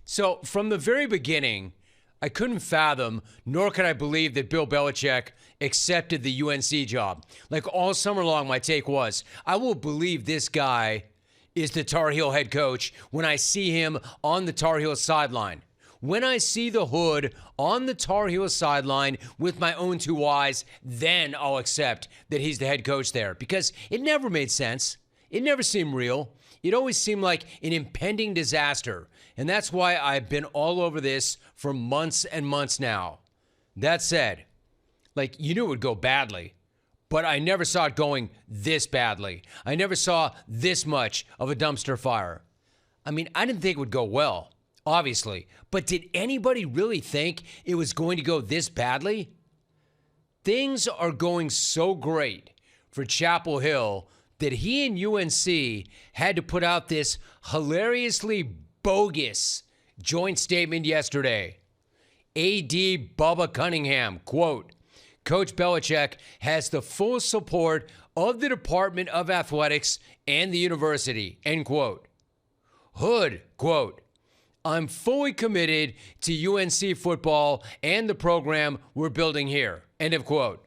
So from the very beginning, I couldn't fathom, nor could I believe that Bill Belichick accepted the UNC job. Like all summer long, my take was, I will believe this guy is the Tar Heel head coach when I see him on the Tar Heel sideline. When I see the hood on the Tar Heel sideline with my own two eyes, then I'll accept that he's the head coach there, because it never made sense. It never seemed real. It always seemed like an impending disaster. And that's why I've been all over this for months and months now. That said, you knew it would go badly, but I never saw it going this badly. I never saw this much of a dumpster fire. I mean, I didn't think it would go well, obviously, but did anybody really think it was going to go this badly? Things are going so great for Chapel Hill that he and UNC had to put out this hilariously bogus joint statement yesterday. AD Bubba Cunningham, quote, Coach Belichick has the full support of the Department of Athletics and the university, end quote. Hood, quote, I'm fully committed to UNC football and the program we're building here, end of quote.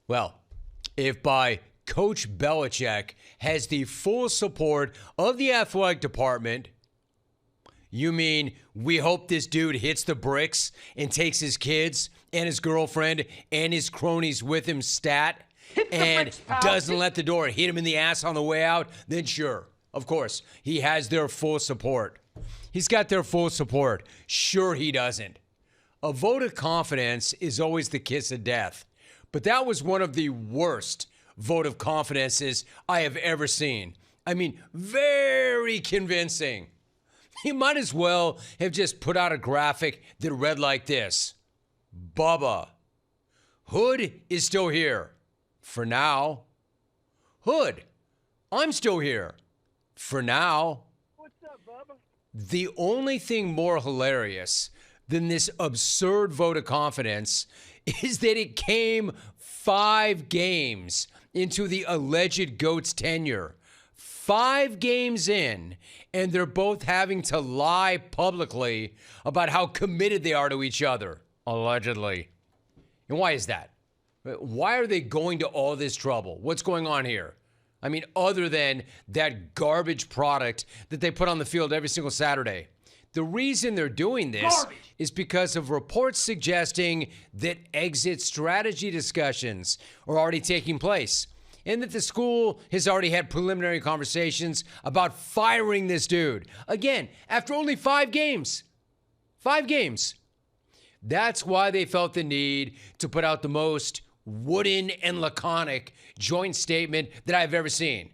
Well, if by Coach Belichick has the full support of the athletic department, you mean we hope this dude hits the bricks and takes his kids and his girlfriend and his cronies with him stat and doesn't let the door hit him in the ass on the way out? Then sure, of course, he has their full support. He's got their full support. Sure he doesn't. A vote of confidence is always the kiss of death, but that was one of the worst vote of confidences I have ever seen. I mean, very convincing. He might as well have just put out a graphic that read like this. Bubba, Hood is still here. For now. Hood, I'm still here. For now. What's up, Bubba? The only thing more hilarious than this absurd vote of confidence is that it came 5 games into the alleged GOAT's tenure. 5 games in, and they're both having to lie publicly about how committed they are to each other, allegedly. And why is that? Why are they going to all this trouble? What's going on here? I mean, other than that garbage product that they put on the field every single Saturday. The reason they're doing this is because of reports suggesting that exit strategy discussions are already taking place, and that the school has already had preliminary conversations about firing this dude. Again, after only 5 games. 5 games. That's why they felt the need to put out the most wooden and laconic joint statement that I've ever seen.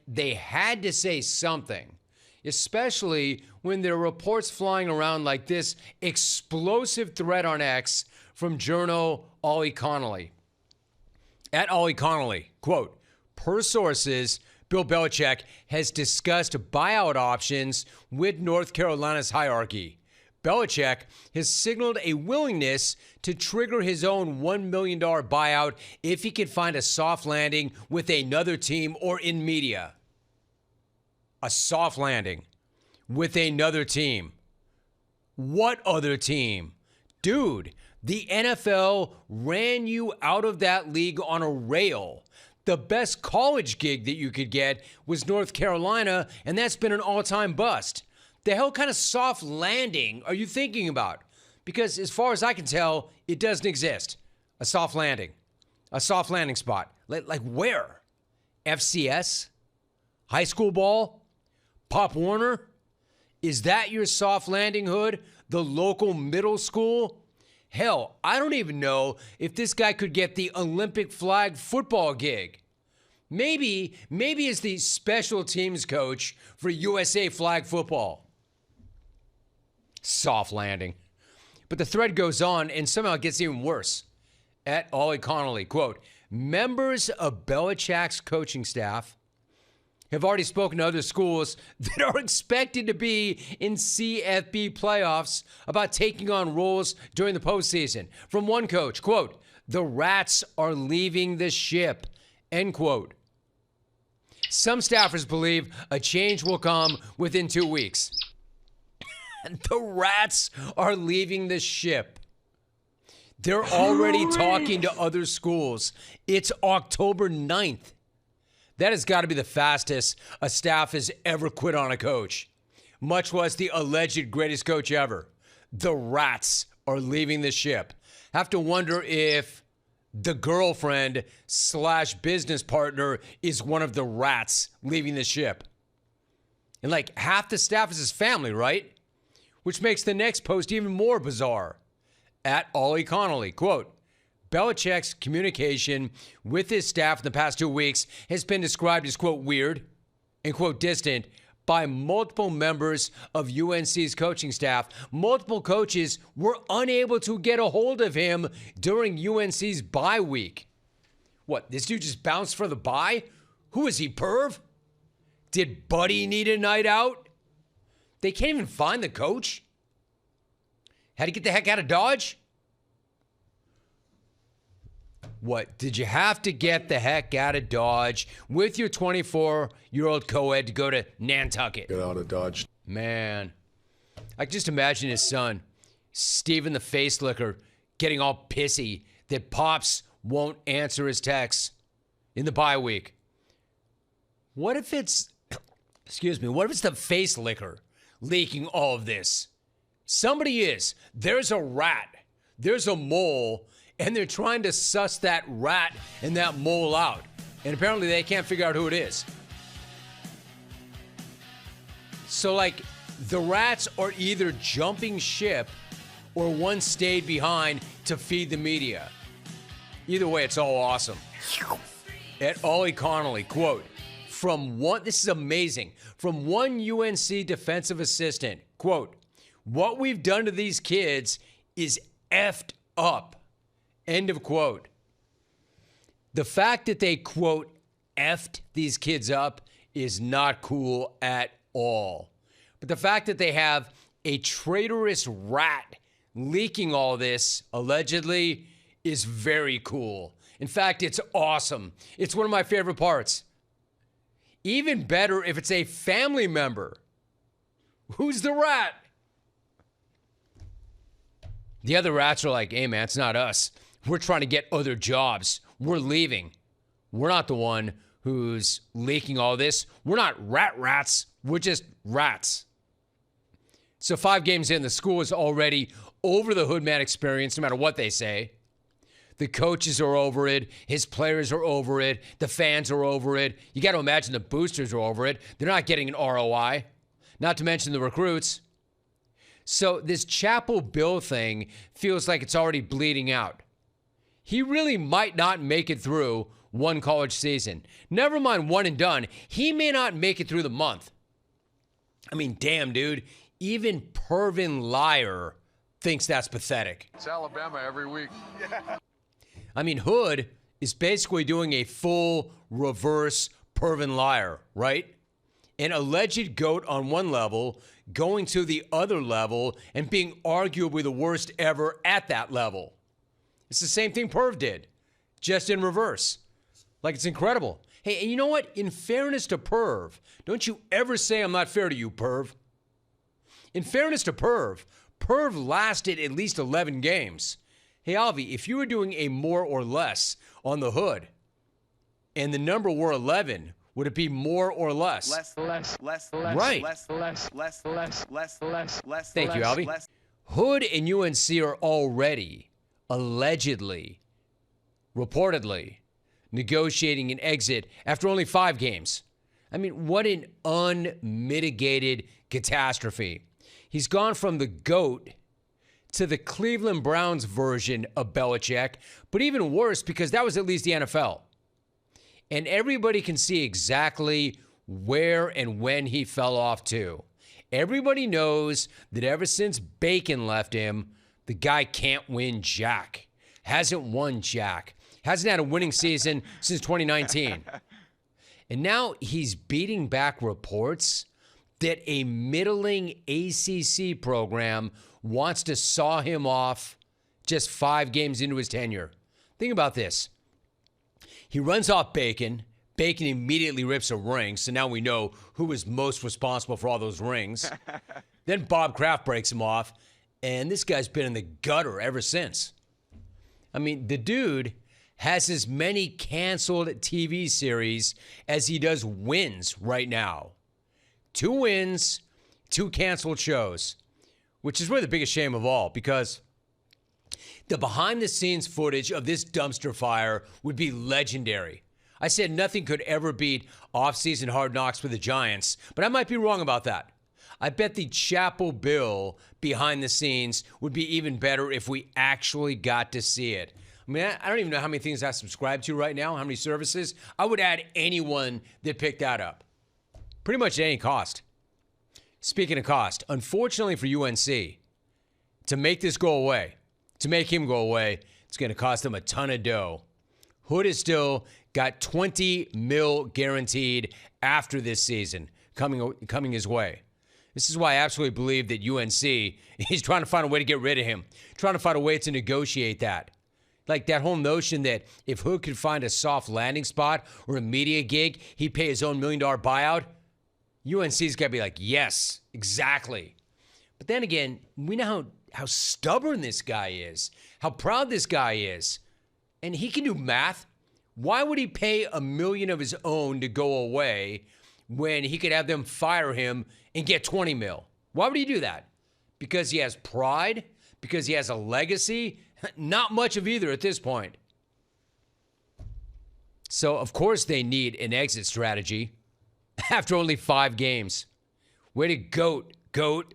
They had to say something, especially when there are reports flying around like this explosive threat on X from journo Ollie Connolly. At Ollie Connolly, quote, per sources, Bill Belichick has discussed buyout options with North Carolina's hierarchy. Belichick has signaled a willingness to trigger his own $1 million buyout if he can find a soft landing with another team or in media. A soft landing with another team. What other team? Dude, the NFL ran you out of that league on a rail. The best college gig that you could get was North Carolina, and that's been an all-time bust. The hell kind of soft landing are you thinking about? Because as far as I can tell, it doesn't exist. A soft landing. A soft landing spot. Like where? FCS? High school ball? Pop Warner? Is that your soft landing, Hood? The local middle school? Hell, I don't even know if this guy could get the Olympic flag football gig. Maybe as the special teams coach for USA flag football. Soft landing. But the thread goes on and somehow it gets even worse. At Ollie Connolly, quote, members of Belichick's coaching staff have already spoken to other schools that are expected to be in CFB playoffs about taking on roles during the postseason. From one coach, quote, the rats are leaving the ship, end quote. Some staffers believe a change will come within 2 weeks. The Rats are leaving the ship. They're already talking to other schools. It's October 9th. That has got to be the fastest a staff has ever quit on a coach, much less the alleged greatest coach ever. The Rats are leaving the ship. Have to wonder if the girlfriend / business partner is one of the Rats leaving the ship. And like half the staff is his family, right? Which makes the next post even more bizarre. At Ollie Connolly, quote, Belichick's communication with his staff in the past 2 weeks has been described as, quote, weird and, quote, distant by multiple members of UNC's coaching staff. Multiple coaches were unable to get a hold of him during UNC's bye week. What, this dude just bounced for the bye? Who is he, perv? Did Buddy need a night out? They can't even find the coach? Had to get the heck out of Dodge? What, did you have to get the heck out of Dodge with your 24-year-old co-ed to go to Nantucket? Get out of Dodge. Man, I can just imagine his son, Steven the Face Licker, getting all pissy that Pops won't answer his texts in the bye week. What if it's, what if it's the Face Licker leaking all of this? Somebody is. There's a rat. There's a mole. And they're trying to suss that rat and that mole out. And apparently they can't figure out who it is. So, like, the Rats are either jumping ship or one stayed behind to feed the media. Either way, it's all awesome. At Ollie Connolly, quote, this is amazing, from one UNC defensive assistant, quote, what we've done to these kids is effed up. End of quote. The fact that they, quote, effed these kids up is not cool at all. But the fact that they have a traitorous rat leaking all this, allegedly, is very cool. In fact, it's awesome. It's one of my favorite parts. Even better if it's a family member. Who's the rat? The other rats are like, hey, man, it's not us. We're trying to get other jobs. We're leaving. We're not the one who's leaking all this. We're not rats. We're just rats. So 5 games in, the school is already over the Hoodman experience, no matter what they say. The coaches are over it. His players are over it. The fans are over it. You got to imagine the boosters are over it. They're not getting an ROI, not to mention the recruits. So this Chapel Bill thing feels like it's already bleeding out. He really might not make it through one college season. Never mind one and done. He may not make it through the month. I mean, damn, dude. Even Pervin Liar thinks that's pathetic. It's Alabama every week. Yeah. I mean, Hood is basically doing a full reverse Pervin Liar, right? An alleged GOAT on one level, going to the other level, and being arguably the worst ever at that level. It's the same thing Perv did, just in reverse. Like, it's incredible. Hey, and you know what? In fairness to Perv, don't you ever say I'm not fair to you, Perv. In fairness to Perv, Perv lasted at least 11 games. Hey, Alvi, if you were doing a more or less on the Hood, and the number were 11, would it be more or less? Less. Right. Less. Thank you, Alvi. Hood and UNC are already, allegedly, reportedly, negotiating an exit after only 5 games. I mean, what an unmitigated catastrophe. He's gone from the GOAT to the Cleveland Browns version of Belichick, but even worse because that was at least the NFL. And everybody can see exactly where and when he fell off too. Everybody knows that ever since Bacon left him, the guy can't win jack. Hasn't won jack. Hasn't had a winning season since 2019. And now he's beating back reports that a middling ACC program wants to saw him off just 5 games into his tenure. Think about this. He runs off Bacon. Bacon immediately rips a ring, so now we know who was most responsible for all those rings. Then Bob Kraft breaks him off, and this guy's been in the gutter ever since. I mean, the dude has as many canceled TV series as he does wins right now. 2 wins, 2 canceled shows, which is really the biggest shame of all, because the behind-the-scenes footage of this dumpster fire would be legendary. I said nothing could ever beat off-season Hard Knocks with the Giants, but I might be wrong about that. I bet the Chapel Bill behind the scenes would be even better if we actually got to see it. I mean, I don't even know how many things I subscribe to right now, how many services. I would add anyone that picked that up. Pretty much at any cost. Speaking of cost, unfortunately for UNC, to make this go away, to make him go away, it's going to cost them a ton of dough. Hood has still got $20 million guaranteed after this season coming his way. This is why I absolutely believe that UNC is trying to find a way to get rid of him, trying to find a way to negotiate that. Like that whole notion that if Hood could find a soft landing spot or a media gig, he'd pay his own $1 million buyout. UNC's got to be like, yes, exactly. But then again, we know how stubborn this guy is, how proud this guy is. And he can do math. Why would he pay $1 million of his own to go away when he could have them fire him and get $20 million? Why would he do that? Because he has pride? Because he has a legacy? Not much of either at this point. So, of course, they need an exit strategy after only 5 games. Way to goat.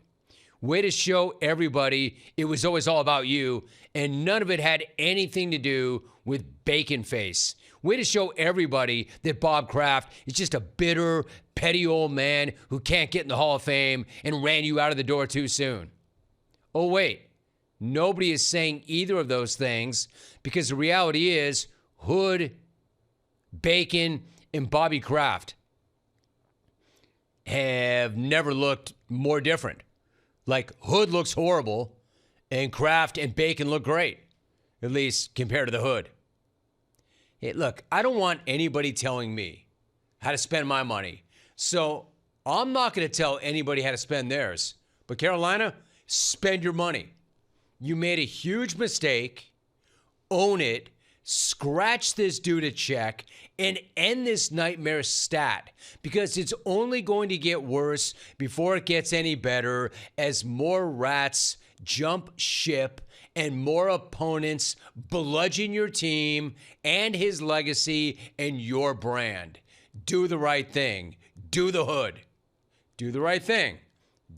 Way to show everybody it was always all about you, and none of it had anything to do with Bacon Face. Way to show everybody that Bob Kraft is just a bitter, petty old man who can't get in the Hall of Fame and ran you out of the door too soon. Oh, wait. Nobody is saying either of those things because the reality is Hood, Bacon, and Bobby Kraft have never looked more different. Like, Hood looks horrible, and Kraft and Bacon look great, at least compared to the Hood. Hey, look, I don't want anybody telling me how to spend my money, so I'm not going to tell anybody how to spend theirs. But Carolina, spend your money. You made a huge mistake. Own it. Scratch this dude a check and end this nightmare stat, because it's only going to get worse before it gets any better as more rats jump ship and more opponents bludgeon your team and his legacy and your brand. Do the right thing. Do the Hood. Do the right thing.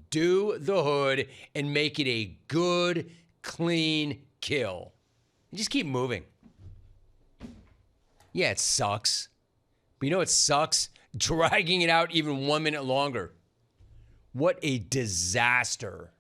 Do the Hood and make it a good, clean kill. And just keep moving. Yeah, it sucks. But you know what sucks? Dragging it out even 1 minute longer. What a disaster.